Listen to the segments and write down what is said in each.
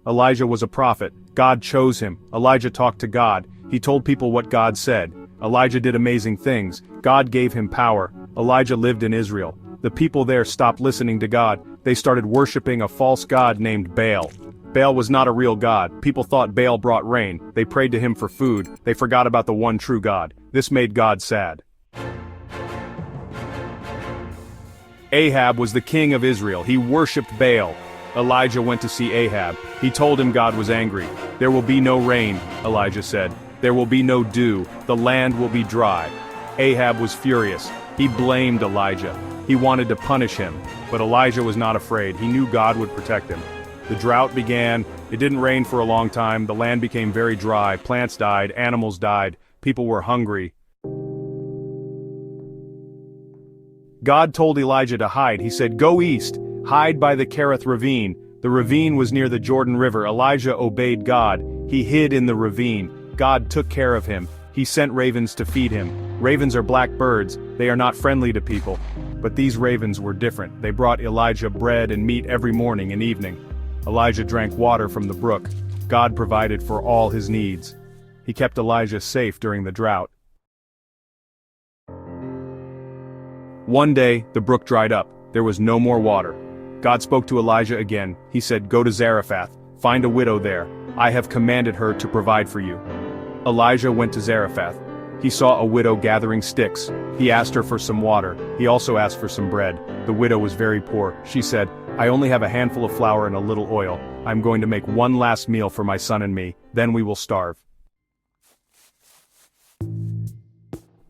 Elijah was a prophet. God chose him. Elijah talked to God. He told people what God said. Elijah did amazing things. God gave him power. Elijah lived in Israel. The people there stopped listening to God. They started worshiping a false god named Baal. Baal was not a real god. People thought Baal brought rain. They prayed to him for food. They forgot about the one true God. This made God sad. Ahab was the king of Israel. He worshipped Baal. Elijah went to see Ahab. He told him God was angry. There will be no rain, Elijah said. There will be no dew. The land will be dry. Ahab was furious. He blamed Elijah. He wanted to punish him. But Elijah was not afraid. He knew God would protect him. The drought began. It didn't rain for a long time. The land became very dry. Plants died. Animals died. People were hungry. God told Elijah to hide. He said, "Go east. Hide by the Kerith ravine." The ravine was near the Jordan River. Elijah obeyed God. He hid in the ravine. God took care of him. He sent ravens to feed him. Ravens are black birds. They are not friendly to people. But these ravens were different. They brought Elijah bread and meat every morning and evening. Elijah drank water from the brook. God provided for all his needs. He kept Elijah safe during the drought. One day, the brook dried up. There was no more water. God spoke to Elijah again. He said, "Go to Zarephath. Find a widow there. I have commanded her to provide for you." Elijah went to Zarephath. He saw a widow gathering sticks. He asked her for some water. He also asked for some bread. The widow was very poor. She said, "I only have a handful of flour and a little oil. I'm going to make one last meal for my son and me. Then we will starve."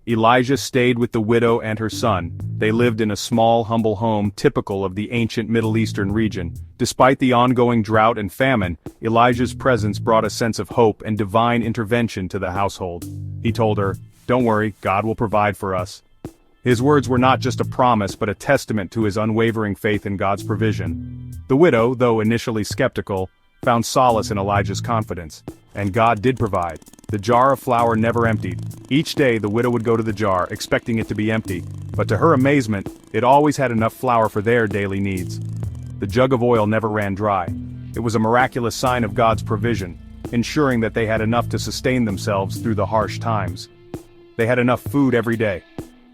Elijah stayed with the widow and her son. They lived in a small, humble home typical of the ancient Middle Eastern region. Despite the ongoing drought and famine, Elijah's presence brought a sense of hope and divine intervention to the household. He told her, "Don't worry, God will provide for us." His words were not just a promise but a testament to his unwavering faith in God's provision. The widow, though initially skeptical, found solace in Elijah's confidence. And God did provide. The jar of flour never emptied. Each day the widow would go to the jar, expecting it to be empty, but to her amazement, it always had enough flour for their daily needs. The jug of oil never ran dry. It was a miraculous sign of God's provision, ensuring that they had enough to sustain themselves through the harsh times. They had enough food every day.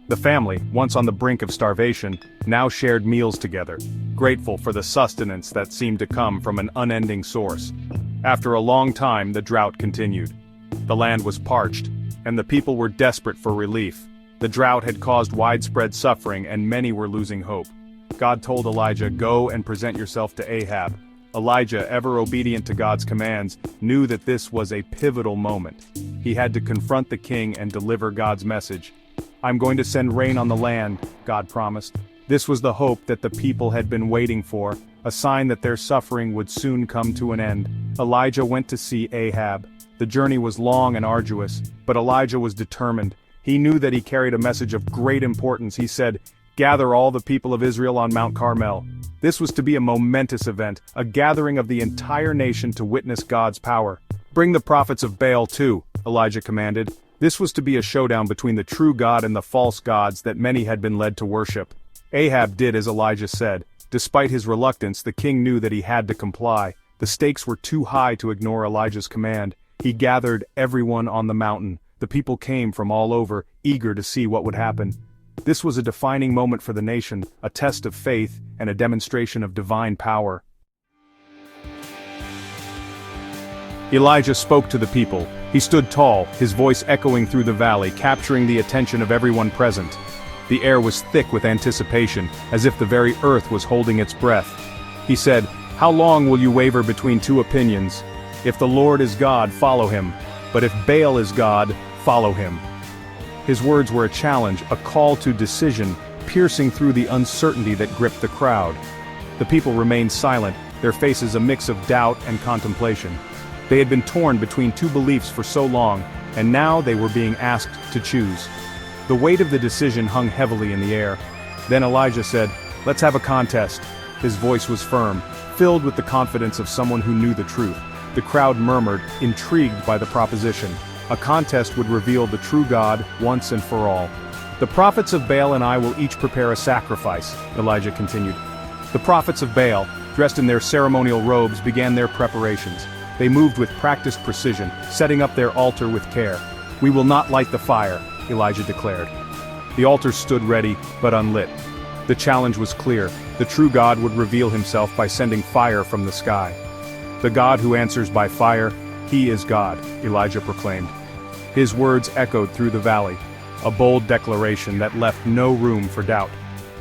The family, once on the brink of starvation, now shared meals together, grateful for the sustenance that seemed to come from an unending source. After a long time, the drought continued. The land was parched, and the people were desperate for relief. The drought had caused widespread suffering and many were losing hope. God told Elijah, "Go and present yourself to Ahab." Elijah, ever obedient to God's commands, knew that this was a pivotal moment. He had to confront the king and deliver God's message. "I'm going to send rain on the land," God promised. This was the hope that the people had been waiting for, a sign that their suffering would soon come to an end. Elijah went to see Ahab. The journey was long and arduous, but Elijah was determined. He knew that he carried a message of great importance. He said, "Gather all the people of Israel on Mount Carmel." This was to be a momentous event, a gathering of the entire nation to witness God's power. "Bring the prophets of Baal too," Elijah commanded. This was to be a showdown between the true God and the false gods that many had been led to worship. Ahab did as Elijah said. Despite his reluctance, the king knew that he had to comply. The stakes were too high to ignore Elijah's command. He gathered everyone on the mountain. The people came from all over, eager to see what would happen. This was a defining moment for the nation, a test of faith, and a demonstration of divine power. Elijah spoke to the people. He stood tall, his voice echoing through the valley, capturing the attention of everyone present. The air was thick with anticipation, as if the very earth was holding its breath. He said, "How long will you waver between two opinions? If the Lord is God, follow him. But if Baal is God, follow him." His words were a challenge, a call to decision, piercing through the uncertainty that gripped the crowd. The people remained silent, their faces a mix of doubt and contemplation. They had been torn between two beliefs for so long, and now they were being asked to choose. The weight of the decision hung heavily in the air. Then Elijah said, "Let's have a contest." His voice was firm, filled with the confidence of someone who knew the truth. The crowd murmured, intrigued by the proposition. A contest would reveal the true God once and for all. "The prophets of Baal and I will each prepare a sacrifice," Elijah continued. The prophets of Baal, dressed in their ceremonial robes, began their preparations. They moved with practiced precision, setting up their altar with care. "We will not light the fire," Elijah declared. The altar stood ready, but unlit. The challenge was clear: the true God would reveal himself by sending fire from the sky. "The God who answers by fire, he is God," Elijah proclaimed. His words echoed through the valley, a bold declaration that left no room for doubt.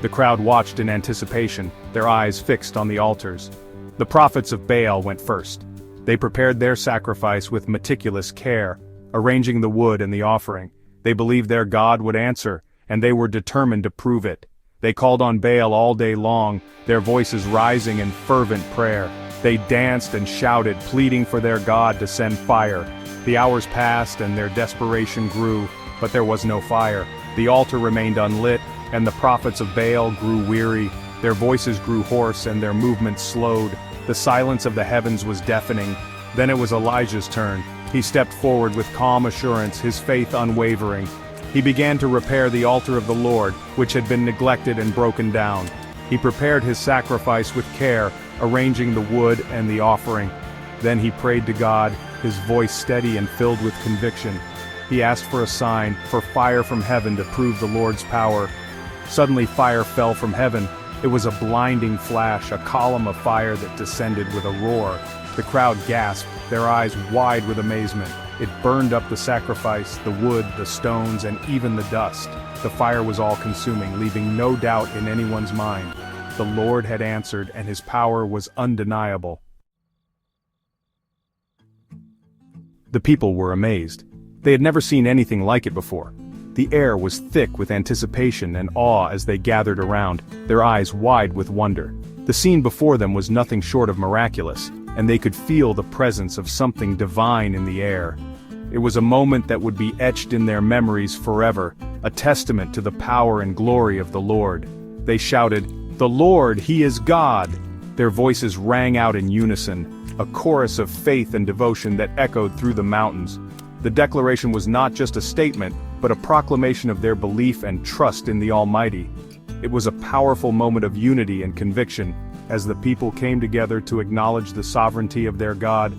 The crowd watched in anticipation, their eyes fixed on the altars. The prophets of Baal went first. They prepared their sacrifice with meticulous care, arranging the wood and the offering. They believed their God would answer, and they were determined to prove it. They called on Baal all day long, their voices rising in fervent prayer. They danced and shouted, pleading for their God to send fire. The hours passed and their desperation grew, but there was no fire. The altar remained unlit, and the prophets of Baal grew weary. Their voices grew hoarse and their movements slowed. The silence of the heavens was deafening. Then it was Elijah's turn. He stepped forward with calm assurance, his faith unwavering. He began to repair the altar of the Lord, which had been neglected and broken down. He prepared his sacrifice with care, arranging the wood and the offering. Then he prayed to God, his voice steady and filled with conviction. He asked for a sign, for fire from heaven to prove the Lord's power. Suddenly fire fell from heaven. It was a blinding flash, a column of fire that descended with a roar. The crowd gasped, their eyes wide with amazement. It burned up the sacrifice, the wood, the stones, and even the dust. The fire was all-consuming, leaving no doubt in anyone's mind. The Lord had answered, and his power was undeniable. The people were amazed. They had never seen anything like it before. The air was thick with anticipation and awe as they gathered around, their eyes wide with wonder. The scene before them was nothing short of miraculous, and they could feel the presence of something divine in the air. It was a moment that would be etched in their memories forever, a testament to the power and glory of the Lord. They shouted, "The Lord, he is God!" Their voices rang out in unison, a chorus of faith and devotion that echoed through the mountains. The declaration was not just a statement, but a proclamation of their belief and trust in the Almighty. It was a powerful moment of unity and conviction, as the people came together to acknowledge the sovereignty of their God.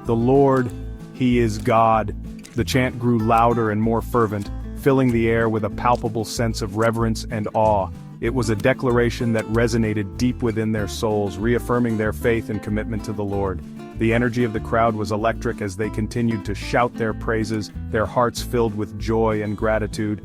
"The Lord, he is God." The chant grew louder and more fervent, filling the air with a palpable sense of reverence and awe. It was a declaration that resonated deep within their souls, reaffirming their faith and commitment to the Lord. The energy of the crowd was electric as they continued to shout their praises, their hearts filled with joy and gratitude.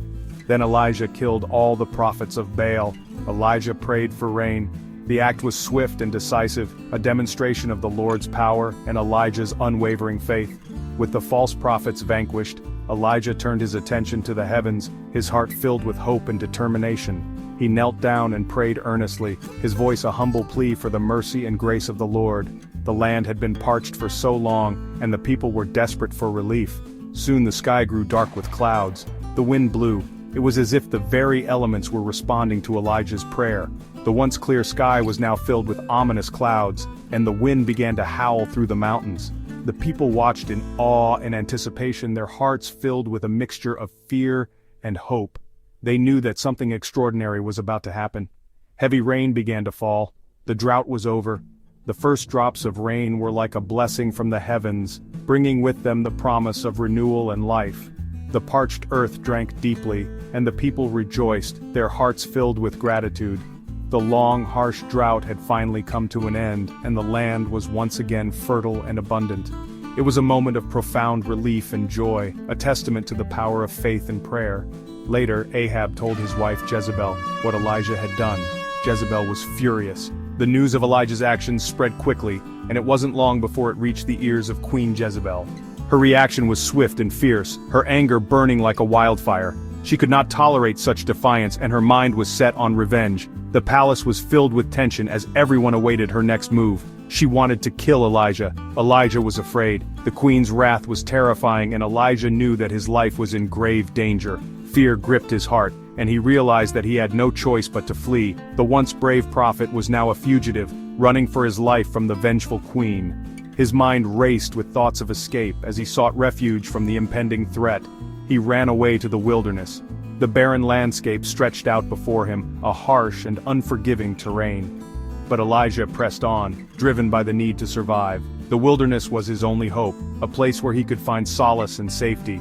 Then Elijah killed all the prophets of Baal. Elijah prayed for rain. The act was swift and decisive, a demonstration of the Lord's power and Elijah's unwavering faith. With the false prophets vanquished, Elijah turned his attention to the heavens, his heart filled with hope and determination. He knelt down and prayed earnestly, his voice a humble plea for the mercy and grace of the Lord. The land had been parched for so long, and the people were desperate for relief. Soon the sky grew dark with clouds. The wind blew. It was as if the very elements were responding to Elijah's prayer. The once clear sky was now filled with ominous clouds, and the wind began to howl through the mountains. The people watched in awe and anticipation, their hearts filled with a mixture of fear and hope. They knew that something extraordinary was about to happen. Heavy rain began to fall. The drought was over. The first drops of rain were like a blessing from the heavens, bringing with them the promise of renewal and life. The parched earth drank deeply, and the people rejoiced, their hearts filled with gratitude. The long, harsh drought had finally come to an end, and the land was once again fertile and abundant. It was a moment of profound relief and joy, a testament to the power of faith and prayer. Later, Ahab told his wife Jezebel what Elijah had done. Jezebel was furious. The news of Elijah's actions spread quickly, and it wasn't long before it reached the ears of Queen Jezebel. Her reaction was swift and fierce, her anger burning like a wildfire. She could not tolerate such defiance, and her mind was set on revenge. The palace was filled with tension as everyone awaited her next move. She wanted to kill Elijah. Elijah was afraid. The queen's wrath was terrifying, and Elijah knew that his life was in grave danger. Fear gripped his heart, and he realized that he had no choice but to flee. The once brave prophet was now a fugitive, running for his life from the vengeful queen. His mind raced with thoughts of escape as he sought refuge from the impending threat. He ran away to the wilderness. The barren landscape stretched out before him, a harsh and unforgiving terrain. But Elijah pressed on, driven by the need to survive. The wilderness was his only hope, a place where he could find solace and safety.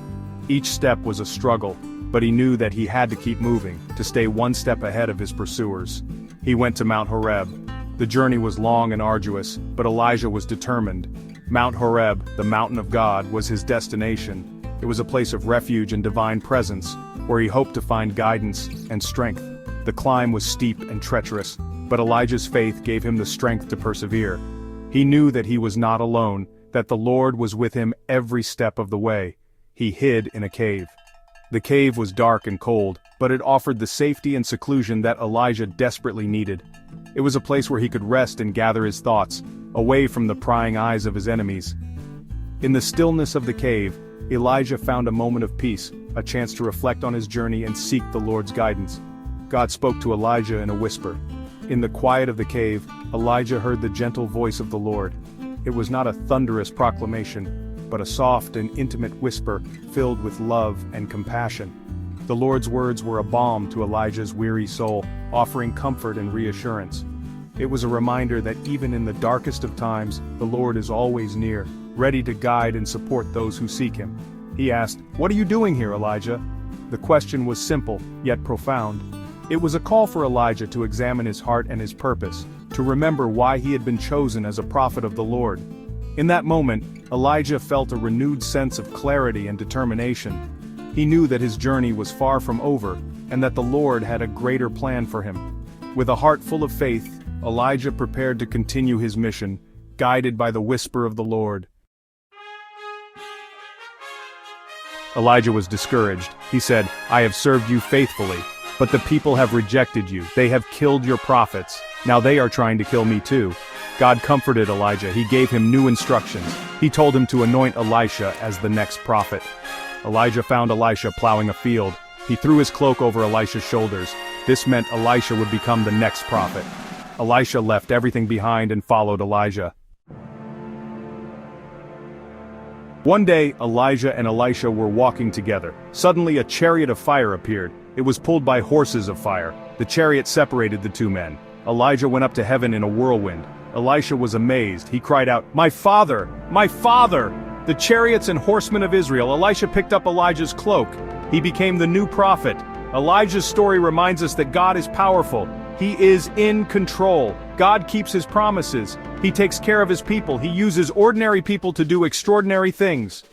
Each step was a struggle, but he knew that he had to keep moving, to stay one step ahead of his pursuers. He went to Mount Horeb. The journey was long and arduous, but Elijah was determined. Mount Horeb, the mountain of God, was his destination. It was a place of refuge and divine presence, where he hoped to find guidance and strength. The climb was steep and treacherous, but Elijah's faith gave him the strength to persevere. He knew that he was not alone, that the Lord was with him every step of the way. He hid in a cave. The cave was dark and cold, but it offered the safety and seclusion that Elijah desperately needed. It was a place where he could rest and gather his thoughts, away from the prying eyes of his enemies. In the stillness of the cave, Elijah found a moment of peace, a chance to reflect on his journey and seek the Lord's guidance. God spoke to Elijah in a whisper. In the quiet of the cave, Elijah heard the gentle voice of the Lord. It was not a thunderous proclamation, but a soft and intimate whisper filled with love and compassion. The Lord's words were a balm to Elijah's weary soul, offering comfort and reassurance. It was a reminder that even in the darkest of times, the Lord is always near, ready to guide and support those who seek him. He asked, "What are you doing here, Elijah?" The question was simple, yet profound. It was a call for Elijah to examine his heart and his purpose, to remember why he had been chosen as a prophet of the Lord. In that moment, Elijah felt a renewed sense of clarity and determination. He knew that his journey was far from over, and that the Lord had a greater plan for him. With a heart full of faith, Elijah prepared to continue his mission, guided by the whisper of the Lord. Elijah was discouraged. He said, "I have served you faithfully, but the people have rejected you. They have killed your prophets. Now they are trying to kill me too." God comforted Elijah. He gave him new instructions. He told him to anoint Elisha as the next prophet. Elijah found Elisha plowing a field. He threw his cloak over Elisha's shoulders. This meant Elisha would become the next prophet. Elisha left everything behind and followed Elijah. One day, Elijah and Elisha were walking together. Suddenly a chariot of fire appeared. It was pulled by horses of fire. The chariot separated the two men. Elijah went up to heaven in a whirlwind. Elisha was amazed. He cried out, "My father! My father!" The chariots and horsemen of Israel. Elisha picked up Elijah's cloak. He became the new prophet. Elijah's story reminds us that God is powerful. He is in control. God keeps his promises. He takes care of his people. He uses ordinary people to do extraordinary things.